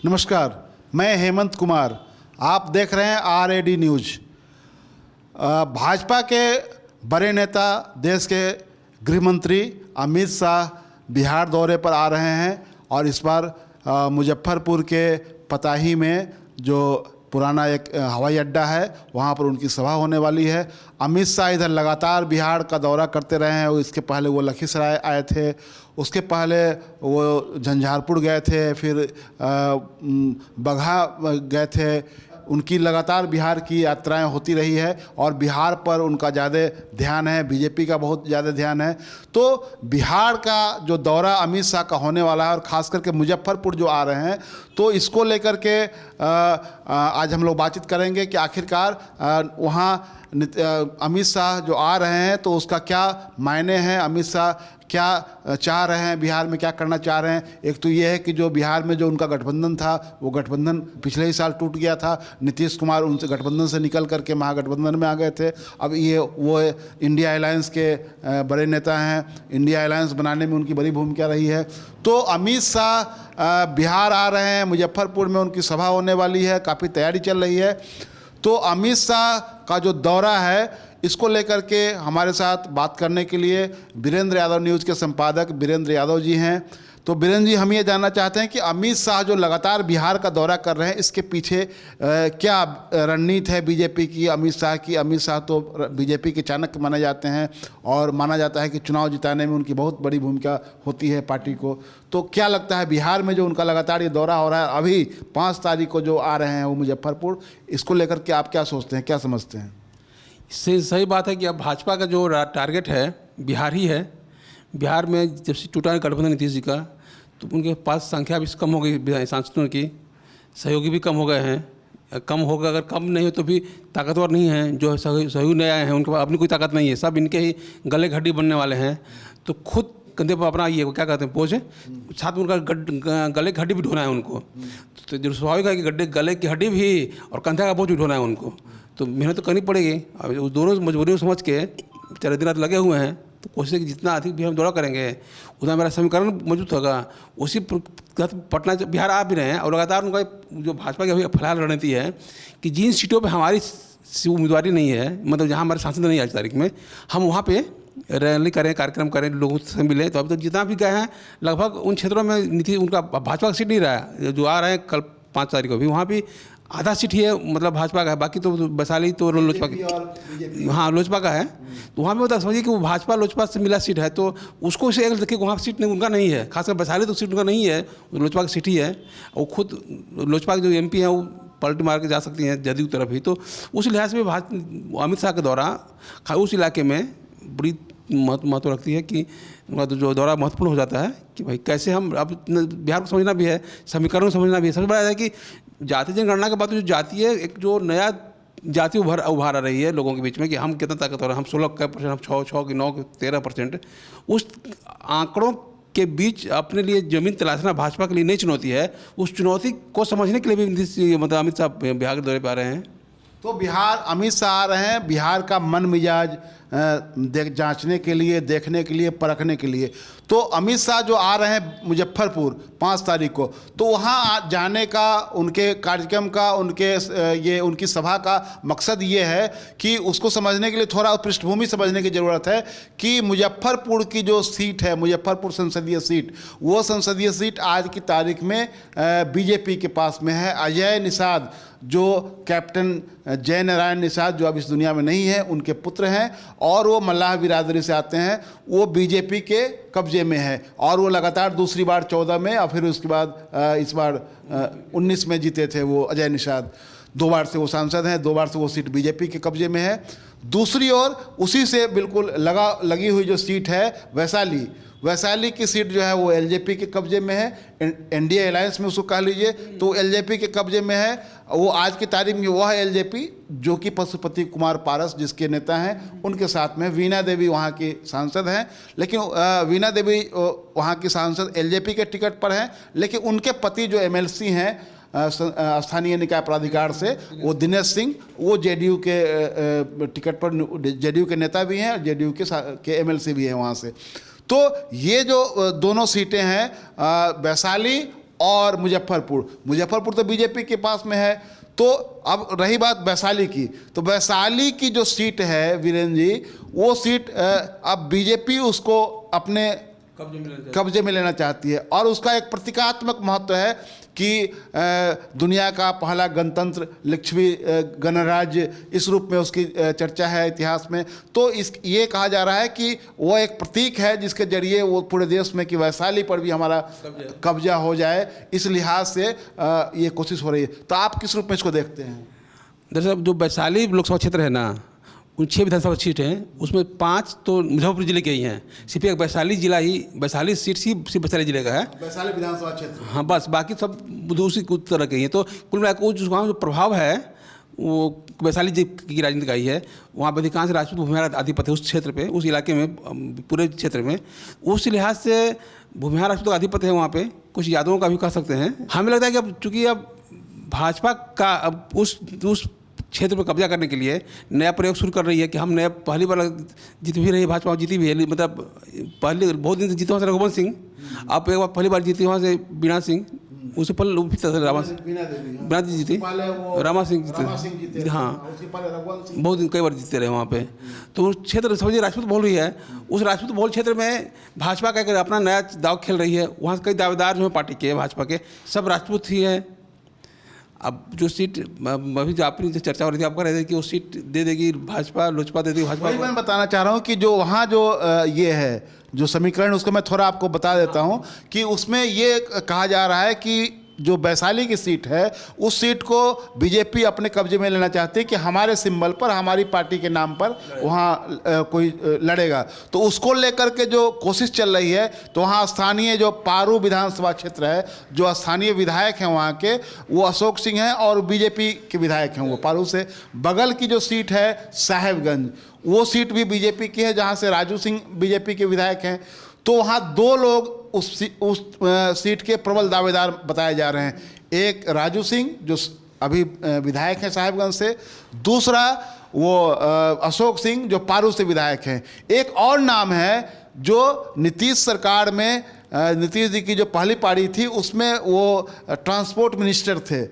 नमस्कार, मैं हेमंत कुमार। आप देख रहे हैं RAD न्यूज़। भाजपा के बड़े नेता, देश के गृह मंत्री अमित शाह बिहार दौरे पर आ रहे हैं और इस बार मुजफ्फरपुर के पताही में जो पुराना एक हवाई अड्डा है वहाँ पर उनकी सभा होने वाली है। अमित शाह इधर लगातार बिहार का दौरा करते रहे हैं। इसके पहले वो लखीसराय आए थे, उसके पहले वो झंझारपुर गए थे, फिर बगहा गए थे। उनकी लगातार बिहार की यात्राएं होती रही है और बिहार पर उनका ज़्यादा ध्यान है, बीजेपी का बहुत ज़्यादा ध्यान है। तो बिहार का जो दौरा अमित शाह का होने वाला है और ख़ास करके मुजफ्फरपुर जो आ रहे हैं, तो इसको लेकर के आज हम लोग बातचीत करेंगे कि आखिरकार वहाँ अमित शाह जो आ रहे हैं तो उसका क्या मायने हैं, अमित शाह क्या चाह रहे हैं, बिहार में क्या करना चाह रहे हैं। एक तो ये है कि जो बिहार में जो उनका गठबंधन था वो गठबंधन पिछले ही साल टूट गया था। नीतीश कुमार उनसे गठबंधन से निकल करके महागठबंधन में आ गए थे। अब ये वो इंडिया अलायंस के बड़े नेता हैं, इंडिया अलायंस बनाने में उनकी बड़ी भूमिका रही है। तो अमित शाह बिहार आ रहे हैं, मुजफ्फरपुर में उनकी सभा होने वाली है, काफ़ी तैयारी चल रही है। तो अमित शाह का जो दौरा है इसको लेकर के हमारे साथ बात करने के लिए वीरेंद्र यादव न्यूज़ के संपादक वीरेंद्र यादव जी हैं। तो वीरेंद्र जी, हम ये जानना चाहते हैं कि अमित शाह जो लगातार बिहार का दौरा कर रहे हैं, इसके पीछे क्या रणनीति है बीजेपी की, अमित शाह की। अमित शाह तो बीजेपी के चाणक्य माने जाते हैं और माना जाता है कि चुनाव जिताने में उनकी बहुत बड़ी भूमिका होती है पार्टी को। तो क्या लगता है बिहार में जो उनका लगातार ये दौरा हो रहा है, अभी 5 तारीख को जो आ रहे हैं वो मुजफ्फरपुर, इसको लेकर के आप क्या सोचते हैं, क्या समझते हैं? इससे सही बात है कि अब भाजपा का जो टारगेट है बिहार ही है। बिहार में जब से टूटा गठबंधन नीतीश जी का, तो उनके पास संख्या भी कम हो गई, सांसदों की सहयोगी भी कम हो गए हैं। कम होगा, अगर कम नहीं हो तो भी ताकतवर नहीं है। जो सहयोगी नए आए हैं उनके पास अपनी कोई ताकत नहीं है, सब इनके ही गले हड्डी बनने वाले हैं। तो खुद कंधे पर अपना ये क्या कहते हैं बोझ है, साथ में उनका गले की हड्डी भी ढोना है उनको। तो जो स्वाभाविक है कि गले की हड्डी भी और कंधे का बोझ भी ढोना है उनको, तो मेहनत तो करनी पड़ेगी। अब दोनों मजबूरी समझ के बेचारे दिन रात लगे हुए हैं। तो कोशिश है कि जितना अधिक भी हम दौरा करेंगे उतना मेरा समीकरण मौजूद होगा। उसी पटना बिहार आ भी रहे हैं और लगातार उनका जो भाजपा की अभी फिलहाल रणनीति है कि जिन सीटों पे हमारी उम्मीदवारी नहीं है, मतलब जहाँ हमारे सांसद नहीं आज तारीख में, हम वहाँ पे रैली करें, कार्यक्रम करें, लोगों से मिले। तो अभी तक जितना भी गए हैं लगभग उन क्षेत्रों में नीति उनका भाजपा का सीट नहीं रहा है। जो आ रहे हैं कल 5 तारीख को भी वहाँ भी आधा सीट ही है, मतलब भाजपा का है, बाकी तो वैशाली तो लोजपा की, हाँ लोजपा का है। तो वहाँ पे बता समझिए कि वो भाजपा लोजपा से मिला सीट है, तो उसको से देखिए वहाँ सीट नहीं उनका नहीं है। खासकर वैशाली तो सीट उनका नहीं है, लोजपा की सीट ही है। वो खुद लोजपा के जो MP हैं वो पलटी मार के जा सकती हैं जदयू की तरफ ही। तो उस लिहाज से अमित शाह का दौरा उस इलाके में बड़ी महत्व रखती है कि उनका जो दौरा महत्वपूर्ण हो जाता है कि भाई कैसे हम अब बिहार को समझना भी है, समीकरण को समझना भी है। सबसे बड़ा है कि जाति जनगणना के बाद जो जाति है, एक जो नया जाति उभार रही है लोगों के बीच में कि हम कितना ताकतवर हैं, हम 16% हम 6 की 9 13%। उस आंकड़ों के बीच अपने लिए जमीन तलाशना भाजपा के लिए नई चुनौती है। उस चुनौती को समझने के लिए भी मतलब अमित शाह बिहार के दौरे पर आ रहे हैं। तो बिहार अमित शाह आ रहे हैं बिहार का मन मिजाज जांचने के लिए, देखने के लिए, परखने के लिए। तो अमित शाह जो आ रहे हैं मुजफ्फरपुर 5 तारीख को, तो वहाँ जाने का उनके कार्यक्रम का उनकी सभा का मकसद ये है कि उसको समझने के लिए थोड़ा पृष्ठभूमि समझने की ज़रूरत है कि मुजफ्फरपुर की जो सीट है, मुजफ्फरपुर संसदीय सीट, वो संसदीय सीट आज की तारीख में बीजेपी के पास में है। अजय निषाद जो कैप्टन जय नारायण निषाद जो अब इस दुनिया में नहीं है, उनके पुत्र हैं और वो मल्लाह बिरादरी से आते हैं। वो बीजेपी के कब्जे में है और वो लगातार दूसरी बार 14 में और फिर उसके बाद इस बार 19 में जीते थे वो अजय निषाद। 2 बार से वो सांसद हैं, 2 बार से वो सीट बीजेपी के कब्जे में है। दूसरी ओर उसी से बिल्कुल लगी हुई जो सीट है वैशाली की सीट जो है वो LJP के कब्जे में है, इंडिया अलायंस में उसको कह लीजिए, तो LJP के कब्जे में है। वो आज की तारीख में वो है LJP जो कि पशुपति कुमार पारस जिसके नेता हैं, उनके साथ में वीणा देवी वहाँ की सांसद हैं। लेकिन वीणा देवी वहाँ की सांसद LJP के टिकट पर हैं, लेकिन उनके पति जो MLC हैं स्थानीय निकाय प्राधिकार से, वो दिनेश सिंह, वो JDU के टिकट पर JDU के नेता भी हैं और JDU के MLC भी हैं वहाँ से। तो ये जो दोनों सीटें हैं वैशाली और मुजफ्फरपुर तो बीजेपी के पास में है। तो अब रही बात वैशाली की, तो वैशाली की जो सीट है वीरेंद्र जी, वो सीट अब बीजेपी उसको अपने कब्जे में लेना चाहती है और उसका एक प्रतीकात्मक महत्व है कि दुनिया का पहला गणतंत्र लिच्छवी गणराज्य, इस रूप में उसकी चर्चा है इतिहास में। तो ये कहा जा रहा है कि वो एक प्रतीक है जिसके जरिए वो पूरे देश में कि वैशाली पर भी हमारा कब्जा हो जाए, इस लिहाज से ये कोशिश हो रही है। तो आप किस रूप में इसको देखते हैं? दरअसल जो वैशाली लोकसभा क्षेत्र है ना, उन 6 विधानसभा सीट हैं, उसमें 5 तो मुजफ्फरपुर जिले के ही हैं। सिर्फ एक वैशाली जिला ही, वैशाली सीट सिर्फ वैशाली जिले का है, वैशाली विधानसभा क्षेत्र। हाँ, बस बाकी सब दूसरी तरह के ही हैं। तो कुल मिलाकर जो प्रभाव है वो वैशाली की राजनीति का ही है। वहाँ पर अधिकांश राजपूत भूमिहार आधिपत्य है उस क्षेत्र पे, उस इलाके में, पूरे क्षेत्र में। उस लिहाज से भूमिहार राजपूत का आधिपत्य है वहाँ पे, कुछ यादवों का भी कह सकते हैं। हमें लगता है कि अब चूँकि अब भाजपा का अब उस क्षेत्र पर कब्जा करने के लिए नया प्रयोग शुरू कर रही है कि हम नया पहली बार जीत भी रही है, भाजपा जीती भी है, मतलब पहले बहुत दिन से जीते वहाँ से रघुवंश सिंह, अब एक बार पहली बार जीती वहाँ से बीणा सिंह, उससे पहले रामा जी जीती, रामा सिंह जीते, हाँ, बहुत दिन कई बार जीतते रहे वहाँ पे। तो उस क्षेत्र समझिए राजपूत बहुल रही है, उस राजपूत बहुल क्षेत्र में भाजपा का अपना नया दाव खेल रही है। वहाँ से कई दावेदार जो हैं पार्टी के, भाजपा के, सब राजपूत ही हैं। अब जो सीट अभी जो आपने चर्चा हो रही थी, आप कह रहे थे कि वो सीट दे देगी भाजपा, लोजपा दे देगी भाजपा। वही मैं बताना चाह रहा हूँ कि जो वहाँ जो ये है जो समीकरण, उसको मैं थोड़ा आपको बता देता हूँ कि उसमें ये कहा जा रहा है कि जो वैशाली की सीट है, उस सीट को बीजेपी अपने कब्जे में लेना चाहती है कि हमारे सिंबल पर, हमारी पार्टी के नाम पर वहाँ कोई लड़ेगा। तो उसको लेकर के जो कोशिश चल रही है, तो वहाँ स्थानीय जो पारू विधानसभा क्षेत्र है, जो स्थानीय विधायक हैं वहाँ के, वो अशोक सिंह हैं और बीजेपी के विधायक हैं वो पारू से। बगल की जो सीट है साहेबगंज, वो सीट भी बीजेपी की है, जहाँ से राजू सिंह बीजेपी के विधायक हैं। तो वहाँ 2 लोग उस सीट के प्रबल दावेदार बताए जा रहे हैं। एक राजू सिंह जो अभी विधायक हैं साहिबगंज से, दूसरा वो अशोक सिंह जो पारू से विधायक हैं। एक और नाम है जो नीतीश सरकार में, नीतीश जी की जो पहली पारी थी उसमें वो ट्रांसपोर्ट मिनिस्टर थे,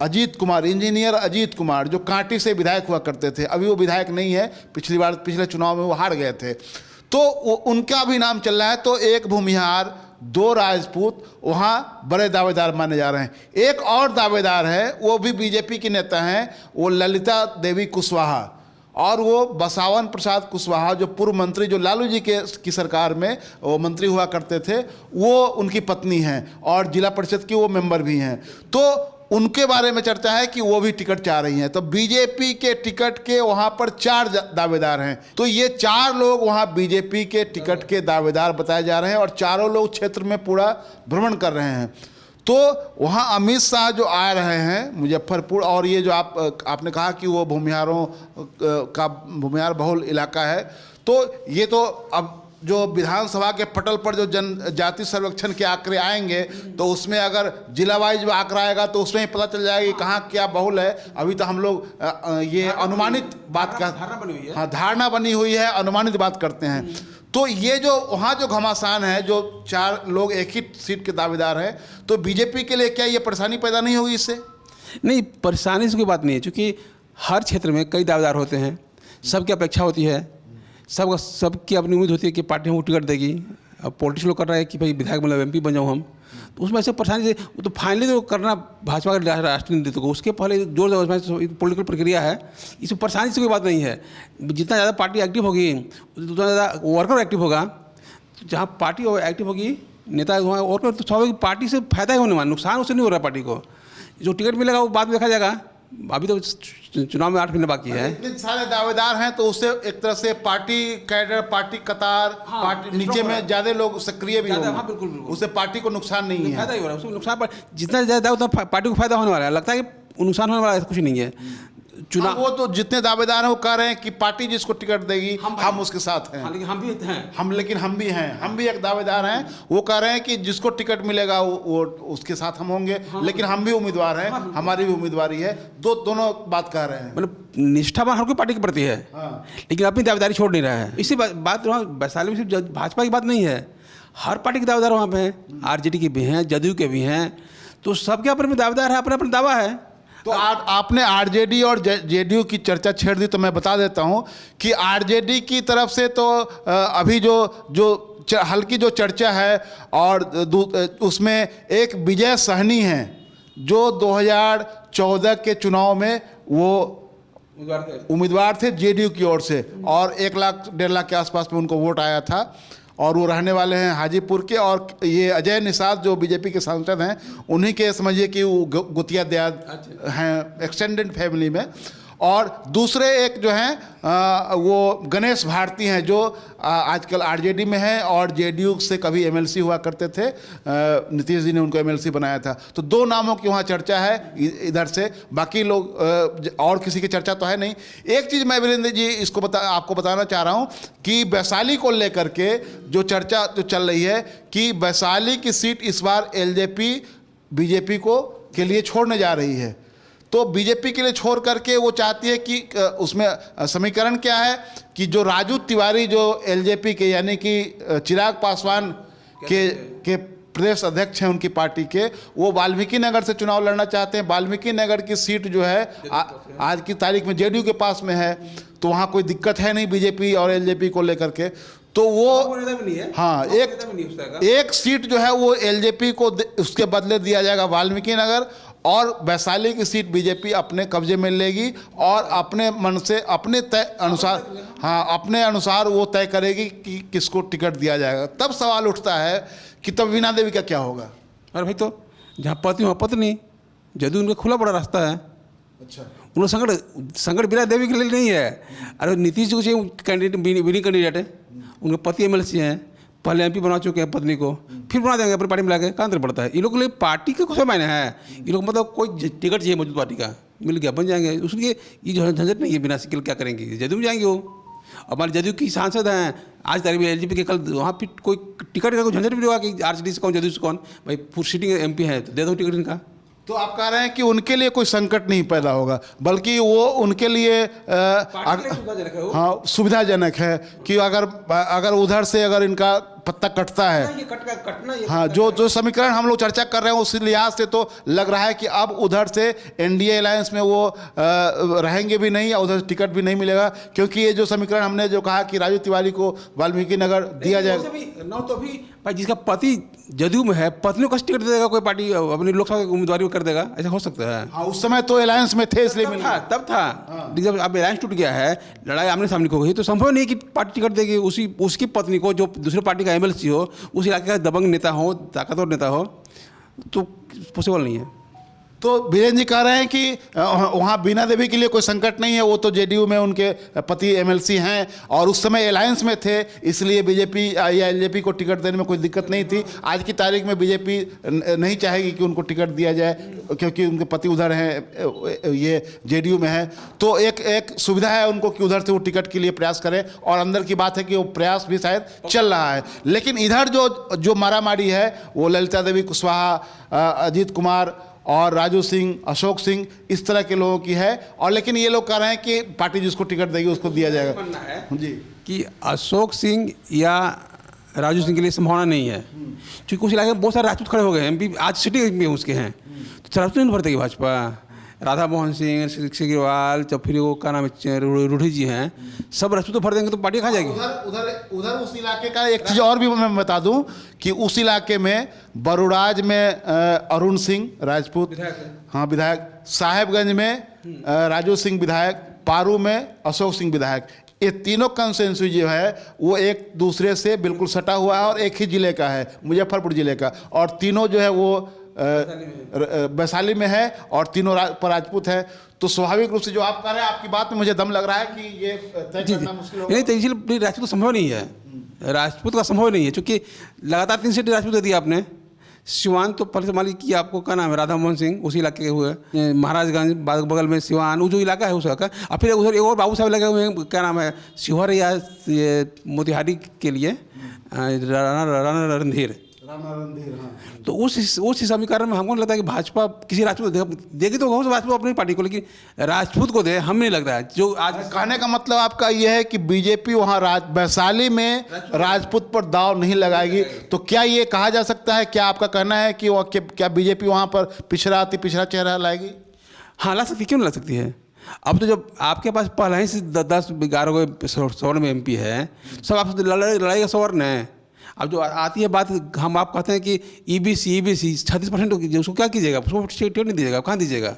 अजीत कुमार, इंजीनियर अजीत कुमार, जो कांटी से विधायक हुआ करते थे। अभी वो विधायक नहीं है, पिछले चुनाव में वो हार गए थे। तो उनका भी नाम चल रहा है। तो एक भूमिहार, 2 राजपूत वहाँ बड़े दावेदार माने जा रहे हैं। एक और दावेदार है, वो भी बीजेपी की नेता हैं, वो ललिता देवी कुशवाहा, और वो बसावन प्रसाद कुशवाहा जो पूर्व मंत्री, जो लालू जी की सरकार में वो मंत्री हुआ करते थे, वो उनकी पत्नी हैं और जिला परिषद की वो मेंबर भी हैं। तो उनके बारे में चर्चा है कि वो भी टिकट चाह रही हैं। तो बीजेपी के टिकट के वहाँ पर 4 दावेदार हैं। तो ये 4 लोग वहाँ बीजेपी के टिकट के दावेदार बताए जा रहे हैं और चारों लोग क्षेत्र में पूरा भ्रमण कर रहे हैं। तो वहाँ अमित शाह जो आ रहे हैं मुजफ्फरपुर, और ये जो आपने कहा कि वो भूमिहार बहुल इलाका है, तो ये तो अब जो विधानसभा के पटल पर जो जनजाति सर्वेक्षण के आंकड़े आएंगे, तो उसमें अगर जिला वाइज आंकड़ा आएगा तो उसमें ही पता चल जाएगा कि कहाँ क्या बहुल है। अभी तो हम लोग ये अनुमानित बात का धारणा बनी हुई है, अनुमानित बात करते हैं। तो ये जो वहाँ जो घमासान है, जो 4 लोग एक ही सीट के दावेदार हैं, तो बीजेपी के लिए क्या ये परेशानी पैदा नहीं होगी इससे? नहीं, परेशानी से कोई बात नहीं है, क्योंकि हर क्षेत्र में कई दावेदार होते हैं, सबकी अपेक्षा होती है, सबकी अपनी उम्मीद होती है कि पार्टी हमको टिकट देगी। अब पॉलिटिक्स लोग कर रहा है कि भाई विधायक मतलब MP बन जाऊँ हम, तो उसमें ऐसे परेशानी से वो तो फाइनली तो करना भाजपा के राष्ट्रीय नेतृत्व को, उसके पहले जोर पॉलिटिकल प्रक्रिया है, इसमें परेशानी से कोई बात नहीं है। जितना ज़्यादा पार्टी एक्टिव होगी उतना ज़्यादा वर्कर एक्टिव होगा। जहाँ पार्टी एक्टिव होगी, नेता वहाँ वर्कर, तो स्वाभाविक पार्टी से फायदा ही होने वाला, नुकसान उससे नहीं हो रहा पार्टी को। जो टिकट मिलेगा वो बाद में देखा जाएगा, अभी तो चुनाव में 8 महीने बाकी है। इतने सारे दावेदार हैं तो उससे एक तरह से पार्टी कैडर, पार्टी कतार, हाँ, पार्टी नीचे में ज़्यादा लोग सक्रिय भी होंगे। हाँ, बिल्कुल। उससे पार्टी को नुकसान नहीं है, फायदा ही हो रहा है, उसमें नुकसान पर जितना ज़्यादा उतना पार्टी को फायदा होने वाला है। लगता है कि नुकसान होने वाला है, कुछ नहीं है। चुनाव वो तो जितने दावेदार हैं वो कह रहे हैं कि पार्टी जिसको टिकट देगी हम उसके साथ हैं। लेकिन हम भी हैं, लेकिन हम भी एक दावेदार हैं। वो कह रहे हैं कि जिसको टिकट मिलेगा वो उसके साथ हम होंगे। लेकिन हम भी उम्मीदवार हैं, हमारी भी उम्मीदवारी है। दोनों बात कह रहे हैं। मतलब निष्ठावान हर कोई पार्टी के प्रति है, लेकिन अपनी दावेदारी छोड़ नहीं रहा है। इसी बात वैशाली में सिर्फ भाजपा की बात नहीं है, हर पार्टी के दावेदार वहाँ पे हैं। RJD के भी हैं, जदयू के भी हैं, तो सबके अपने दावेदार है, अपना अपना दावा है। तो आपने आरजेडी और जेडीयू की चर्चा छेड़ दी, तो मैं बता देता हूं कि आरजेडी की तरफ से तो अभी जो हल्की जो चर्चा है, और उसमें एक विजय सहनी है जो 2014 के चुनाव में वो उम्मीदवार थे जेडीयू की ओर से, और 1 लाख 1.5 लाख के आसपास में उनको वोट आया था, और वो रहने वाले हैं हाजीपुर के। और ये अजय निषाद जो बीजेपी के सांसद हैं, उन्हीं के समझिए कि वो गुतिया दयाद हैं एक्सटेंडेड फैमिली में। और दूसरे एक जो हैं वो गणेश भारती हैं जो आजकल आरजेडी में हैं और जेडीयू से कभी एमएलसी हुआ करते थे, नीतीश जी ने उनको एमएलसी बनाया था। तो 2 नामों की वहाँ चर्चा है इधर से, बाकी लोग और किसी की चर्चा तो है नहीं। एक चीज़ मैं वीरेंद्र जी इसको आपको बताना चाह रहा हूँ कि वैशाली को लेकर के जो चर्चा जो चल रही है कि वैशाली की सीट इस बार एलजेपी बीजेपी के लिए छोड़ने जा रही है। तो बीजेपी के लिए छोड़ करके वो चाहती है कि उसमें समीकरण क्या है कि जो राजू तिवारी जो एलजेपी के यानी कि चिराग पासवान के प्रदेश अध्यक्ष हैं उनकी पार्टी के, वो वाल्मीकि नगर से चुनाव लड़ना चाहते हैं। वाल्मीकि नगर की सीट जो है आज की तारीख में जेडीयू के पास में है, तो वहाँ कोई दिक्कत है नहीं बीजेपी और एलजेपी को लेकर के। तो वो हाँ एक सीट जो है वो एलजेपी को उसके बदले दिया जाएगा वाल्मीकि नगर, और वैशाली की सीट बीजेपी अपने कब्जे में लेगी और अपने मन से अपने तय अनुसार अपने अनुसार वो तय करेगी कि किसको टिकट दिया जाएगा। तब सवाल उठता है कि तब वीणा देवी का क्या होगा। अरे भाई, तो जहाँ पति वहाँ पत्नी, जदयू उनका खुला पड़ा रास्ता है। अच्छा, उन संकट वीणा देवी के लिए नहीं है। अरे नीतीश जी को चाहिए कैंडिडेट, विनिंग कैंडिडेट है, उनके पति एमएलसी हैं, पहले एमपी बना चुके हैं पत्नी को, फिर बना देंगे अपनी पार्टी में लाके। कहाँ अंतर पड़ता है? ये लोग के लिए पार्टी का कुछ मायने है। ये लोग मतलब कोई टिकट चाहिए मौजूद पार्टी का, मिल गया बन जाएंगे। उसके ये जो झंझट नहीं है, बिना सिकल क्या करेंगे, जदयू में जाएंगे। वो हमारे जदयू की सांसद हैं आज तारीख में एलजेपी के, कल वहाँ फिर कोई टिकट का कोई झंझट भी होगा कि आरजेडी से कौन जदयू से कौन, भाई फुल सीटिंग एमपी है तो दे दो टिकट इनका। तो आप कह रहे हैं कि उनके लिए कोई संकट नहीं पैदा होगा, बल्कि वो उनके लिए सुविधाजनक है कि अगर उधर से अगर इनका पत्ता कटता है, हाँ, जो समीकरण हम लोग चर्चा कर रहे हैं उस लिहाज से तो लग रहा है कि अब उधर से एनडीए अलायंस में वो रहेंगे भी नहीं, और उधर से टिकट भी नहीं मिलेगा, क्योंकि ये जो समीकरण हमने जो कहा कि राजू तिवारी को वाल्मीकि नगर दिया जाएगा। तो अभी भाई जिसका पति जदयू में है, पत्नी को टिकट दे देगा कोई पार्टी, अपनी लोकसभा की उम्मीदवारी कर देगा, ऐसा हो सकता है? हाँ, उस समय तो अलायंस में थे इसलिए मिला, तब था। जब अब अलायंस टूट गया है, लड़ाई आमने सामने हो गई, तो संभव नहीं कि पार्टी टिकट देगी उसकी पत्नी को जो दूसरी पार्टी का एमएलसी हो, उस इलाके का दबंग नेता हो, ताकतवर नेता हो, तो पॉसिबल नहीं है। तो बीरेन जी कह रहे हैं कि वहाँ बीना देवी के लिए कोई संकट नहीं है, वो तो जेडीयू में उनके पति एमएलसी हैं और उस समय अलायंस में थे, इसलिए बीजेपी या एलजेपी को टिकट देने में कोई दिक्कत नहीं थी। आज की तारीख में बीजेपी नहीं चाहेगी कि उनको टिकट दिया जाए, क्योंकि उनके पति उधर हैं, ये जेडीयू में है। तो एक सुविधा है उनको कि उधर से वो टिकट के लिए प्रयास करें, और अंदर की बात है कि वो प्रयास भी शायद चल रहा है। लेकिन इधर जो मारामारी है वो ललिता देवी कुशवाहा, अजीत कुमार और राजू सिंह, अशोक सिंह, इस तरह के लोगों की है। और लेकिन ये लोग कह रहे हैं कि पार्टी जिसको टिकट देगी उसको दिया जाएगा जी, कि अशोक सिंह या राजू सिंह के लिए संभावना नहीं है, क्योंकि उस इलाके में बहुत सारे राजपूत खड़े हो गए हैं, एमपी आज सिटी में उसके हैं, तो राजपूत नहीं भरतेगी भाजपा। राधा मोहन सिंह, सिग्रीवाल, तो फिर वो क्या नाम है, रूढ़ी जी हैं, सब राजपूत तो भर देंगे तो पार्टी कहाँ जाएगी? उधर उस इलाके का एक चीज़ और भी मैं बता दूं कि उस इलाके में बरुराज में अरुण सिंह राजपूत, हाँ विधायक, साहेबगंज में राजू सिंह विधायक, पारू में अशोक सिंह विधायक। ये तीनों कंसेंसु जो है वो एक दूसरे से बिल्कुल सटा हुआ है और एक ही ज़िले का है, मुजफ्फरपुर ज़िले का, और तीनों जो है वो वैशाली में है और तीनों पर राजपूत है। तो स्वाभाविक रूप से जो आप कह रहे हैं, आपकी बात में मुझे दम लग रहा है कि ये तय करना मुश्किल होगा। नहीं, तो इसलिए राजपूत संभव नहीं है, राजपूत का संभव नहीं है, क्योंकि लगातार 3 सीटें राजपूत दे दी आपने। सिवान तो पहले से मान लीजिए कि आपको क्या नाम है, राधा मोहन सिंह उसी इलाके के हुए, महाराजगंज बगल में सिवान, वो जो इलाका है उसका, और फिर उधर एक और बाबू साहब लगे हुए हैं, क्या नाम है, शिवहर या मोतिहारी के लिए राणा रणधीर, राणा रणधीर, हाँ। तो उस समीकरण में हमको नहीं लगता है कि भाजपा किसी राजपूत देगी तो बहुत भाजपा अपनी पार्टी को, लेकिन राजपूत को दे हम नहीं लगता है। जो आज कहने का मतलब आपका यह है कि बीजेपी वहाँ वैशाली में राजपूत पर दाव नहीं लगाएगी। तो क्या ये कहा जा सकता है, क्या आपका कहना है कि क्या बीजेपी वहाँ पर पिछड़ा अति पिछड़ा चेहरा लाएगी? हाँ ला सकती, क्यों नहीं ला सकती है। अब तो जब आपके पास पहले ही से 10-11 सवर्ण में MP है, सब आपसे लड़ाई का सवर्ण है। अब जो आती है बात, हम आप कहते हैं कि EBC 36% उसको क्या कीजिएगा, उसको टिकट नहीं दीजिएगा, कहाँ दीजिएगा।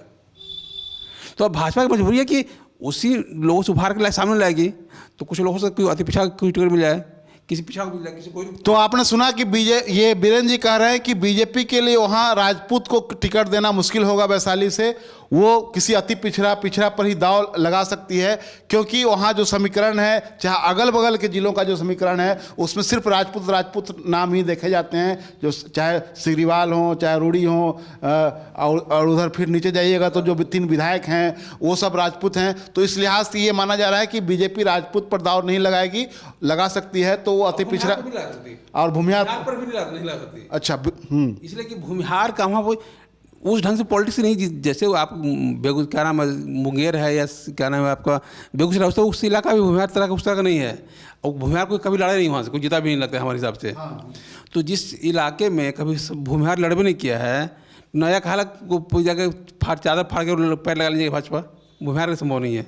तो अब भाजपा की मजबूरी है कि उसी लोगों से उभार के सामने लाएगी, तो कुछ लोगों से कोई अति पिछड़ा कोई टिकट मिल जाए, किसी पिछड़ा को मिल जाए, किसी कोई। तो आपने सुना कि ये बीरेन जी कह रहे हैं कि बीजेपी के लिए वहाँ राजपूत को टिकट देना मुश्किल होगा वैशाली से, वो किसी अति पिछड़ा पर ही दाव लगा सकती है, क्योंकि वहाँ जो समीकरण है, चाहे अगल बगल के जिलों का जो समीकरण है, उसमें सिर्फ राजपूत नाम ही देखे जाते हैं, जो चाहे सिग्रीवाल हो, चाहे रूड़ी हो, और उधर फिर नीचे जाइएगा तो जो 3 विधायक हैं वो सब राजपूत हैं। तो इस लिहाज से ये माना जा रहा है कि बीजेपी राजपूत पर दाव नहीं लगाएगी, लगा सकती है तो वो अति पिछड़ा और भूमिहार पर भी नहीं ला सकती। अच्छा, इसलिए कि भूमिहार का वहाँ वो उस ढंग से पॉलिटिक्स नहीं, जैसे वो आप क्या नाम है, मुंगेर है या क्या नाम है आपका बेगूसराय, उस इलाका भी भूमिहार तरह का उस तरह का नहीं है, और भूमिहार कोई कभी लड़ा नहीं, वहाँ से कोई जीता भी नहीं लगता है हमारे हिसाब से। हाँ। तो जिस इलाके में कभी भूमिहार लड़ भी नहीं किया है, नया खालक को जाकर चादर फाड़ के पैर लगा लीजिएगा भाजपा, भूमिहार का संभव नहीं है।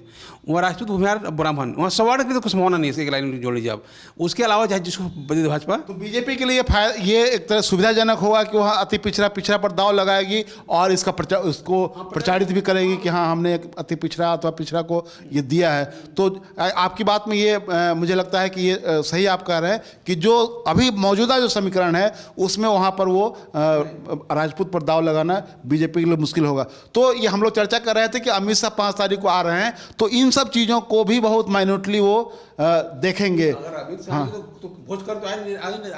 वहाँ राजपूत, भूमिहार, ब्राह्मण, वहाँ सवर्ण की तो कुछ संभावना नहीं है, एक लाइन जोड़ लीजिए आप। उसके अलावा चाहे जिसको बदले भाजपा, तो बीजेपी के लिए ये एक तरह सुविधाजनक होगा कि वहाँ अति पिछड़ा पर दाव लगाएगी और इसका उसको प्रचारित भी करेगी कि हाँ हमने एक अति पिछड़ा अथवा पिछड़ा को ये दिया है। तो आपकी बात में ये मुझे लगता है कि ये सही आप कह रहे हैं कि जो अभी मौजूदा जो समीकरण है उसमें वहाँ पर वो राजपूत पर दाव लगाना बीजेपी के लिए मुश्किल होगा। तो ये हम लोग चर्चा कर रहे थे कि अमित शाह 5 तारीख को आ रहे हैं, तो इन सब चीज़ों को भी बहुत माइन्यूटली वो देखेंगे। अगर अमित शाह तो भोज कर तो आ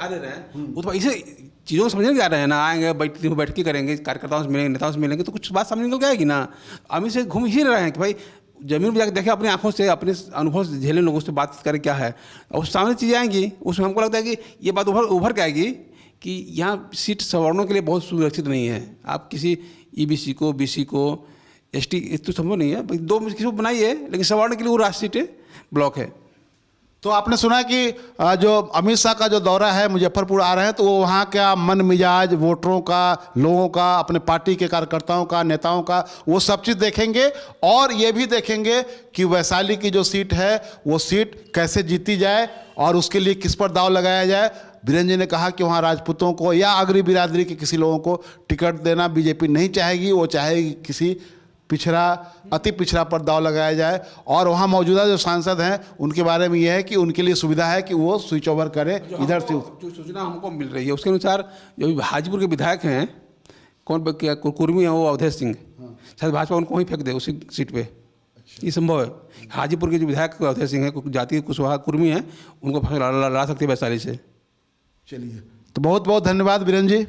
रहे हैं, वो तो इसे चीज़ों को समझने जा रहे हैं ना, आएंगे बैठ के करेंगे, कार्यकर्ताओं से मिलेंगे, नेताओं से मिलेंगे, तो कुछ बात सामने निकल के आएगी ना। अमित शाह घूम ही रहे हैं कि भाई जमीन पर जाकर देखें, अपनी आंखों से, अपने अनुभव से झेलें, लोगों से बात करें क्या है, और सामने चीज़ें आएंगी। उसमें हमको लगता है कि ये बात उभर के आएगी कि यहाँ सीट सवर्णों के लिए बहुत सुरक्षित नहीं है। आप किसी EBC को, BC को, ST तो संभव नहीं है, 2 में किसी को बनाइए, लेकिन सवर्ण के लिए वो राष्ट्रीय सीटें ब्लॉक है। तो आपने सुना कि जो अमित शाह का जो दौरा है, मुजफ्फरपुर आ रहे हैं, तो वो वहाँ का मन मिजाज वोटरों का, लोगों का, अपने पार्टी के कार्यकर्ताओं का, नेताओं का, वो सब चीज़ देखेंगे और ये भी देखेंगे कि वैशाली की जो सीट है वो सीट कैसे जीती जाए और उसके लिए किस पर दाव लगाया जाए। बीरेन जी ने कहा कि वहाँ राजपूतों को या अग्री बिरादरी के किसी लोगों को टिकट देना बीजेपी नहीं चाहेगी, वो चाहेगी किसी अति पिछड़ा पर दाव लगाया जाए। और वहाँ मौजूदा जो सांसद हैं उनके बारे में यह है कि उनके लिए सुविधा है कि वो स्विच ओवर करें इधर से। जो सूचना हमको मिल रही है उसके अनुसार जो हाजीपुर के विधायक हैं, कौन क्या कुर्मी है, वो अवधेश सिंह, शायद भाजपा उनको वहीं फेंक दे उसी सीट पे, ये संभव है। हाजीपुर के जो विधायक अवधेश सिंह है, जाति कुशवाहा कुर्मी है, उनको लड़ा सकते हैं वैशाली से। चलिए, तो बहुत बहुत धन्यवाद बीरेन जी।